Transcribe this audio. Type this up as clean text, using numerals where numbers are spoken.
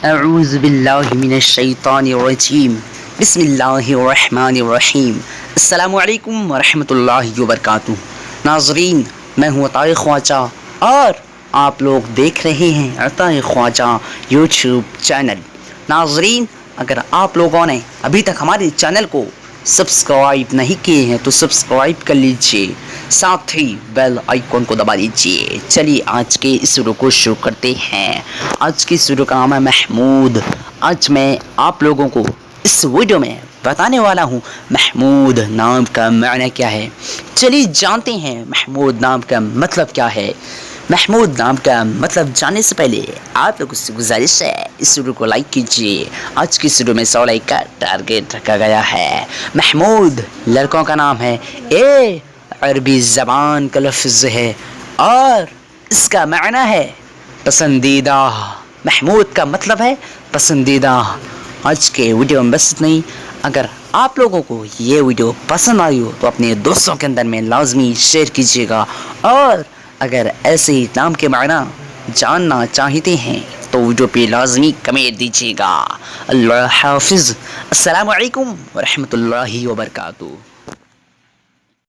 اعوذ باللہ من الشیطان الرجیم بسم اللہ الرحمن الرحیم السلام علیکم ورحمۃ اللہ وبرکاتہ۔ ناظرین، میں ہوں عطائے خواجہ اور آپ لوگ دیکھ رہے ہیں عطائے خواجہ یوٹیوب چینل۔ ناظرین، اگر آپ لوگوں نے ابھی تک ہمارے چینل کو سبسکرائب نہیں کیے ہیں تو سبسکرائب کر لیجئے، ساتھ ہی بیل آئیکن کو دبا لیجئے۔ چلیے آج کے اس ویڈیو کو شروع کرتے ہیں۔ آج کی اس ویڈیو کا نام ہے محمود۔ آج میں آپ لوگوں کو اس ویڈیو میں بتانے والا ہوں محمود نام کا معنی کیا ہے۔ چلیے جانتے ہیں محمود نام کا مطلب کیا ہے۔ محمود نام کا مطلب جاننے سے پہلے آپ لوگوں سے گزارش ہے اس ویڈیو کو لائک کیجیے۔ آج کی اس ویڈیو میں 100 لائک کا ٹارگیٹ رکھا گیا ہے۔ محمود لڑکوں کا نام ہے، عربی زبان کا لفظ ہے اور اس کا معنی ہے پسندیدہ۔ محمود کا مطلب ہے پسندیدہ۔ آج کے ویڈیو میں بس نہیں۔ اگر آپ لوگوں کو یہ ویڈیو پسند آئی ہو تو اپنے دوستوں کے اندر میں لازمی شیئر کیجیے گا، اور اگر ایسے ہی نام کے معنی جاننا چاہتے ہیں تو ویڈیو پہ لازمی کمنٹ دیجیے گا۔ اللہ حافظ۔ السلام علیکم ورحمۃ اللہ وبرکاتہ۔